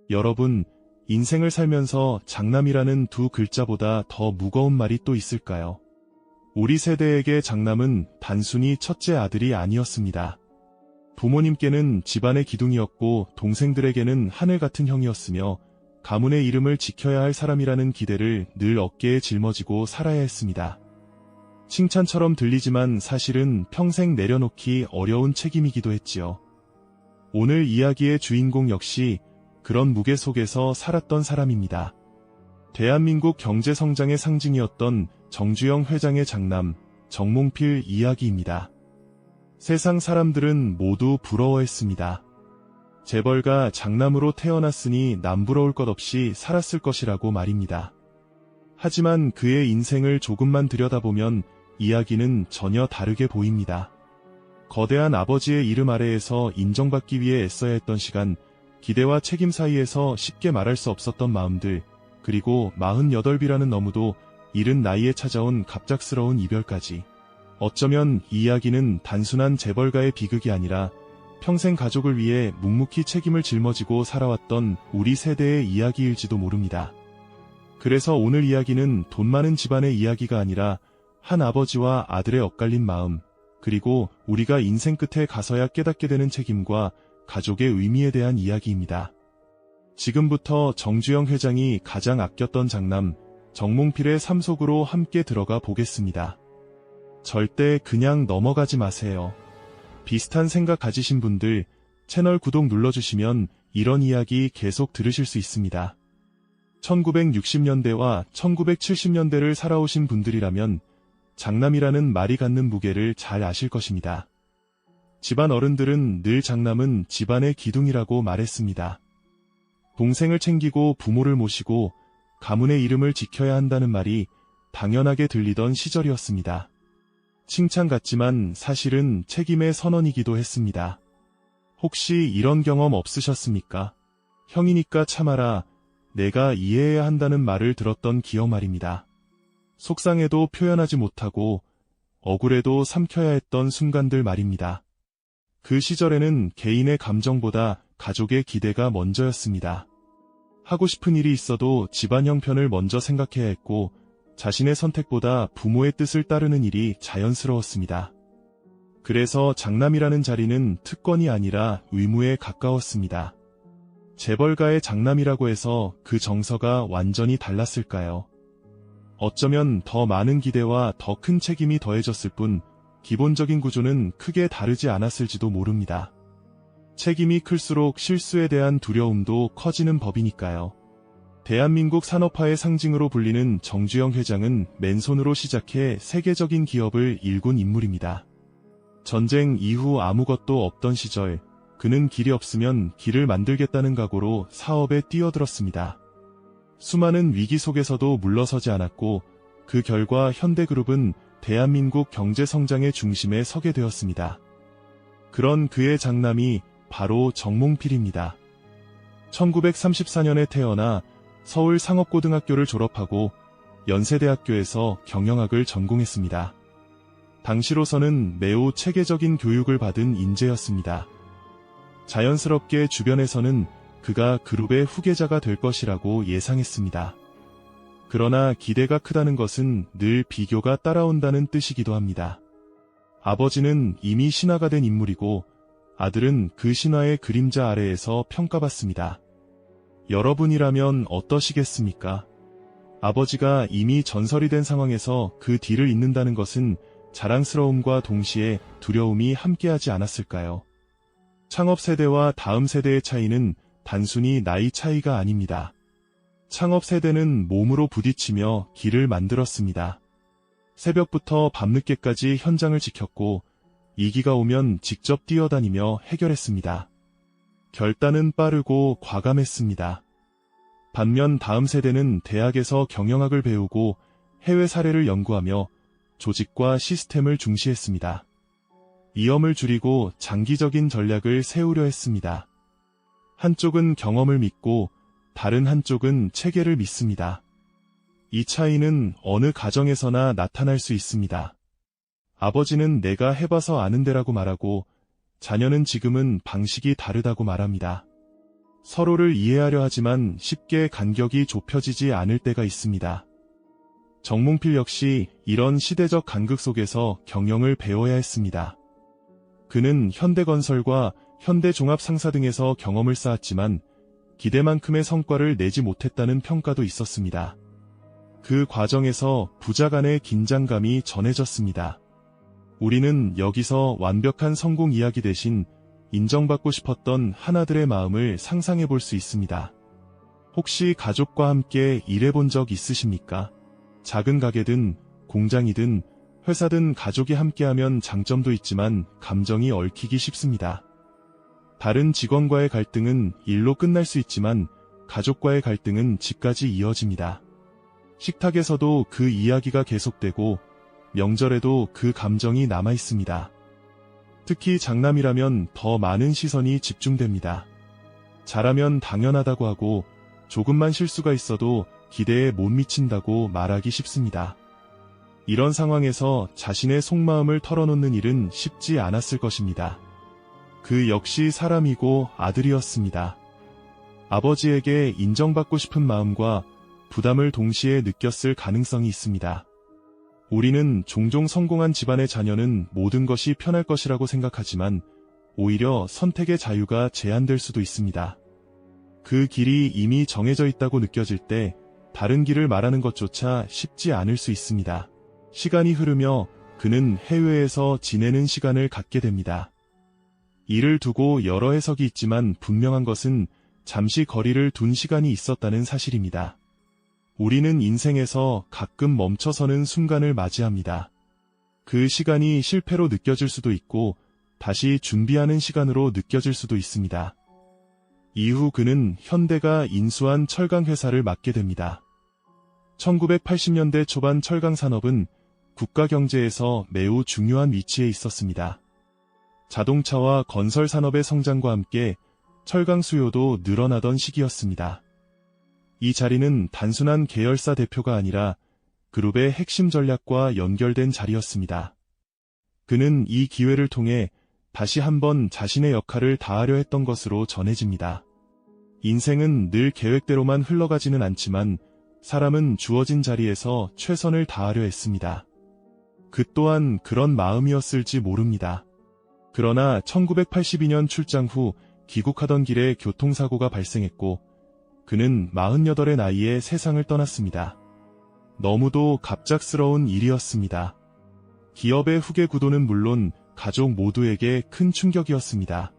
여러분, 인생을 살면서 장남이라는 두 글자보다 더 무거운 말이 또 있을까요? 우리 세대에게 장남은 단순히 첫째 아들이 아니었습니다. 부모님께는 집안의 기둥이었고 동생들에게는 하늘 같은 형이었으며 가문의 이름을 지켜야 할 사람이라는 기대를 늘 어깨에 짊어지고 살아야 했습니다. 칭찬처럼 들리지만 사실은 평생 내려놓기 어려운 책임이기도 했지요. 오늘 이야기의 주인공 역시 그런 무게 속에서 살았던 사람입니다. 대한민국 경제 성장의 상징이었던 정주영 회장의 장남, 정몽필 이야기입니다. 세상 사람들은 모두 부러워했습니다. 재벌가 장남으로 태어났으니 남부러울 것 없이 살았을 것이라고 말입니다. 하지만 그의 인생을 조금만 들여다보면 이야기는 전혀 다르게 보입니다. 거대한 아버지의 이름 아래에서 인정받기 위해 애써야 했던 시간, 기대와 책임 사이에서 쉽게 말할 수 없었던 마음들, 그리고 48이라는 너무도 이른 나이에 찾아온 갑작스러운 이별까지. 어쩌면 이 이야기는 단순한 재벌가의 비극이 아니라 평생 가족을 위해 묵묵히 책임을 짊어지고 살아왔던 우리 세대의 이야기일지도 모릅니다. 그래서 오늘 이야기는 돈 많은 집안의 이야기가 아니라 한 아버지와 아들의 엇갈린 마음, 그리고 우리가 인생 끝에 가서야 깨닫게 되는 책임과 가족의 의미에 대한 이야기입니다. 지금부터 정주영 회장이 가장 아꼈던 장남, 정몽필의 삶 속으로 함께 들어가 보겠습니다. 절대 그냥 넘어가지 마세요. 비슷한 생각 가지신 분들, 채널 구독 눌러주시면 이런 이야기 계속 들으실 수 있습니다. 1960년대와 1970년대를 살아오신 분들이라면 장남이라는 말이 갖는 무게를 잘 아실 것입니다. 집안 어른들은 늘 장남은 집안의 기둥이라고 말했습니다. 동생을 챙기고 부모를 모시고 가문의 이름을 지켜야 한다는 말이 당연하게 들리던 시절이었습니다. 칭찬 같지만 사실은 책임의 선언이기도 했습니다. 혹시 이런 경험 없으셨습니까? 형이니까 참아라, 내가 이해해야 한다는 말을 들었던 기억 말입니다. 속상해도 표현하지 못하고 억울해도 삼켜야 했던 순간들 말입니다. 그 시절에는 개인의 감정보다 가족의 기대가 먼저였습니다. 하고 싶은 일이 있어도 집안 형편을 먼저 생각해야 했고 자신의 선택보다 부모의 뜻을 따르는 일이 자연스러웠습니다. 그래서 장남이라는 자리는 특권이 아니라 의무에 가까웠습니다. 재벌가의 장남이라고 해서 그 정서가 완전히 달랐을까요? 어쩌면 더 많은 기대와 더 큰 책임이 더해졌을 뿐 기본적인 구조는 크게 다르지 않았을지도 모릅니다. 책임이 클수록 실수에 대한 두려움도 커지는 법이니까요. 대한민국 산업화의 상징으로 불리는 정주영 회장은 맨손으로 시작해 세계적인 기업을 일군 인물입니다. 전쟁 이후 아무것도 없던 시절, 그는 길이 없으면 길을 만들겠다는 각오로 사업에 뛰어들었습니다. 수많은 위기 속에서도 물러서지 않았고 그 결과 현대그룹은 대한민국 경제 성장의 중심에 서게 되었습니다. 그런 그의 장남이 바로 정몽필입니다. 1934년에 태어나 서울 상업고등학교를 졸업하고 연세대학교에서 경영학을 전공했습니다. 당시로서는 매우 체계적인 교육을 받은 인재였습니다. 자연스럽게 주변에서는 그가 그룹의 후계자가 될 것이라고 예상했습니다. 그러나 기대가 크다는 것은 늘 비교가 따라온다는 뜻이기도 합니다. 아버지는 이미 신화가 된 인물이고 아들은 그 신화의 그림자 아래에서 평가받습니다. 여러분이라면 어떠시겠습니까? 아버지가 이미 전설이 된 상황에서 그 뒤를 잇는다는 것은 자랑스러움과 동시에 두려움이 함께하지 않았을까요? 창업 세대와 다음 세대의 차이는 단순히 나이 차이가 아닙니다. 창업 세대는 몸으로 부딪히며 길을 만들었습니다. 새벽부터 밤늦게까지 현장을 지켰고 위기가 오면 직접 뛰어다니며 해결했습니다. 결단은 빠르고 과감했습니다. 반면 다음 세대는 대학에서 경영학을 배우고 해외 사례를 연구하며 조직과 시스템을 중시했습니다. 위험을 줄이고 장기적인 전략을 세우려 했습니다. 한쪽은 경험을 믿고 다른 한쪽은 체계를 믿습니다. 이 차이는 어느 가정에서나 나타날 수 있습니다. 아버지는 내가 해봐서 아는데라고 말하고 자녀는 지금은 방식이 다르다고 말합니다. 서로를 이해하려 하지만 쉽게 간격이 좁혀지지 않을 때가 있습니다. 정몽필 역시 이런 시대적 간극 속에서 경영을 배워야 했습니다. 그는 현대건설과 현대종합상사 등에서 경험을 쌓았지만 기대만큼의 성과를 내지 못했다는 평가도 있었습니다. 그 과정에서 부자 간의 긴장감이 전해졌습니다. 우리는 여기서 완벽한 성공 이야기 대신 인정받고 싶었던 하나들의 마음을 상상해 볼 수 있습니다. 혹시 가족과 함께 일해본 적 있으십니까? 작은 가게든 공장이든 회사든 가족이 함께하면 장점도 있지만 감정이 얽히기 쉽습니다. 다른 직원과의 갈등은 일로 끝날 수 있지만 가족과의 갈등은 집까지 이어집니다. 식탁에서도 그 이야기가 계속되고 명절에도 그 감정이 남아 있습니다. 특히 장남이라면 더 많은 시선이 집중됩니다. 잘하면 당연하다고 하고 조금만 실수가 있어도 기대에 못 미친다고 말하기 쉽습니다. 이런 상황에서 자신의 속마음을 털어놓는 일은 쉽지 않았을 것입니다. 그 역시 사람이고 아들이었습니다. 아버지에게 인정받고 싶은 마음과 부담을 동시에 느꼈을 가능성이 있습니다. 우리는 종종 성공한 집안의 자녀는 모든 것이 편할 것이라고 생각하지만 오히려 선택의 자유가 제한될 수도 있습니다. 그 길이 이미 정해져 있다고 느껴질 때 다른 길을 말하는 것조차 쉽지 않을 수 있습니다. 시간이 흐르며 그는 해외에서 지내는 시간을 갖게 됩니다. 이를 두고 여러 해석이 있지만 분명한 것은 잠시 거리를 둔 시간이 있었다는 사실입니다. 우리는 인생에서 가끔 멈춰서는 순간을 맞이합니다. 그 시간이 실패로 느껴질 수도 있고 다시 준비하는 시간으로 느껴질 수도 있습니다. 이후 그는 현대가 인수한 철강 회사를 맡게 됩니다. 1980년대 초반 철강 산업은 국가 경제에서 매우 중요한 위치에 있었습니다. 자동차와 건설 산업의 성장과 함께 철강 수요도 늘어나던 시기였습니다. 이 자리는 단순한 계열사 대표가 아니라 그룹의 핵심 전략과 연결된 자리였습니다. 그는 이 기회를 통해 다시 한번 자신의 역할을 다하려 했던 것으로 전해집니다. 인생은 늘 계획대로만 흘러가지는 않지만 사람은 주어진 자리에서 최선을 다하려 했습니다. 그 또한 그런 마음이었을지 모릅니다. 그러나 1982년 출장 후 귀국하던 길에 교통사고가 발생했고 그는 48의 나이에 세상을 떠났습니다. 너무도 갑작스러운 일이었습니다. 기업의 후계 구도는 물론 가족 모두에게 큰 충격이었습니다.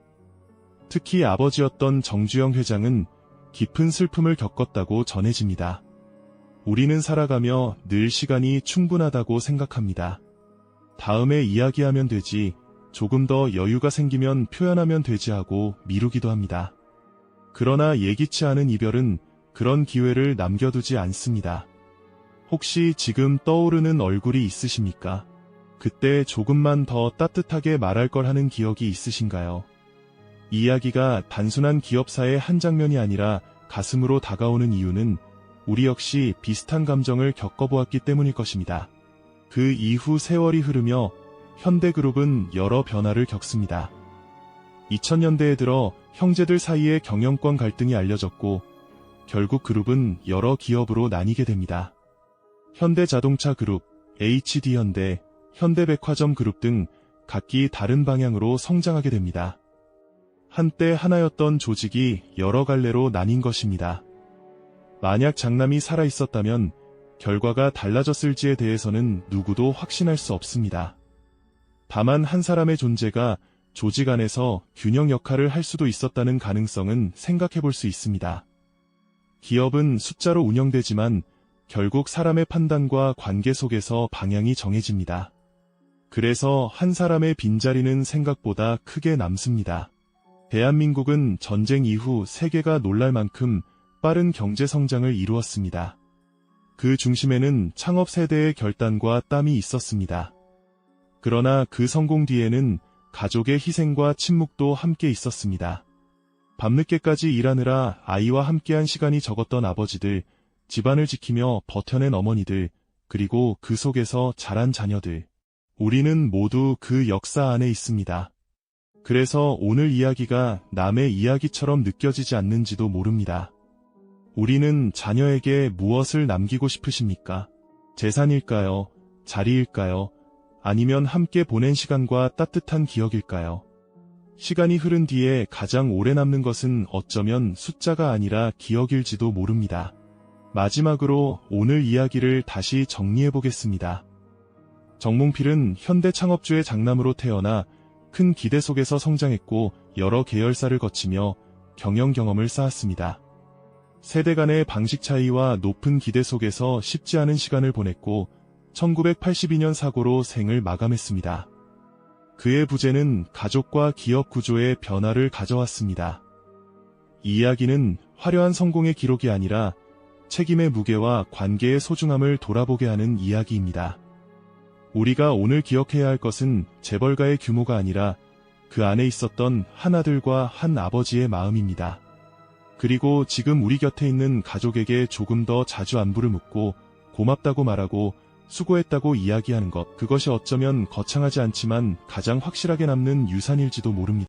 특히 아버지였던 정주영 회장은 깊은 슬픔을 겪었다고 전해집니다. 우리는 살아가며 늘 시간이 충분하다고 생각합니다. 다음에 이야기하면 되지, 조금 더 여유가 생기면 표현하면 되지 하고 미루기도 합니다. 그러나 예기치 않은 이별은 그런 기회를 남겨두지 않습니다. 혹시 지금 떠오르는 얼굴이 있으십니까? 그때 조금만 더 따뜻하게 말할 걸 하는 기억이 있으신가요? 이야기가 단순한 기업사의 한 장면이 아니라 가슴으로 다가오는 이유는 우리 역시 비슷한 감정을 겪어보았기 때문일 것입니다. 그 이후 세월이 흐르며 현대그룹은 여러 변화를 겪습니다. 2000년대에 들어 형제들 사이의 경영권 갈등이 알려졌고 결국 그룹은 여러 기업으로 나뉘게 됩니다. 현대자동차 그룹, HD현대, 현대백화점 그룹 등 각기 다른 방향으로 성장하게 됩니다. 한때 하나였던 조직이 여러 갈래로 나뉜 것입니다. 만약 장남이 살아있었다면 결과가 달라졌을지에 대해서는 누구도 확신할 수 없습니다. 다만 한 사람의 존재가 조직 안에서 균형 역할을 할 수도 있었다는 가능성은 생각해 볼 수 있습니다. 기업은 숫자로 운영되지만 결국 사람의 판단과 관계 속에서 방향이 정해집니다. 그래서 한 사람의 빈자리는 생각보다 크게 남습니다. 대한민국은 전쟁 이후 세계가 놀랄 만큼 빠른 경제 성장을 이루었습니다. 그 중심에는 창업 세대의 결단과 땀이 있었습니다. 그러나 그 성공 뒤에는 가족의 희생과 침묵도 함께 있었습니다. 밤늦게까지 일하느라 아이와 함께한 시간이 적었던 아버지들, 집안을 지키며 버텨낸 어머니들, 그리고 그 속에서 자란 자녀들. 우리는 모두 그 역사 안에 있습니다. 그래서 오늘 이야기가 남의 이야기처럼 느껴지지 않는지도 모릅니다. 우리는 자녀에게 무엇을 남기고 싶으십니까? 재산일까요? 자리일까요? 아니면 함께 보낸 시간과 따뜻한 기억일까요? 시간이 흐른 뒤에 가장 오래 남는 것은 어쩌면 숫자가 아니라 기억일지도 모릅니다. 마지막으로 오늘 이야기를 다시 정리해 보겠습니다. 정몽필은 현대 창업주의 장남으로 태어나 큰 기대 속에서 성장했고 여러 계열사를 거치며 경영 경험을 쌓았습니다. 세대 간의 방식 차이와 높은 기대 속에서 쉽지 않은 시간을 보냈고 1982년 사고로 생을 마감했습니다. 그의 부재는 가족과 기업 구조의 변화를 가져왔습니다. 이 이야기는 화려한 성공의 기록이 아니라 책임의 무게와 관계의 소중함을 돌아보게 하는 이야기입니다. 우리가 오늘 기억해야 할 것은 재벌가의 규모가 아니라 그 안에 있었던 한 아들과 한 아버지의 마음입니다. 그리고 지금 우리 곁에 있는 가족에게 조금 더 자주 안부를 묻고 고맙다고 말하고 수고했다고 이야기하는 것, 그것이 어쩌면 거창하지 않지만 가장 확실하게 남는 유산일지도 모릅니다.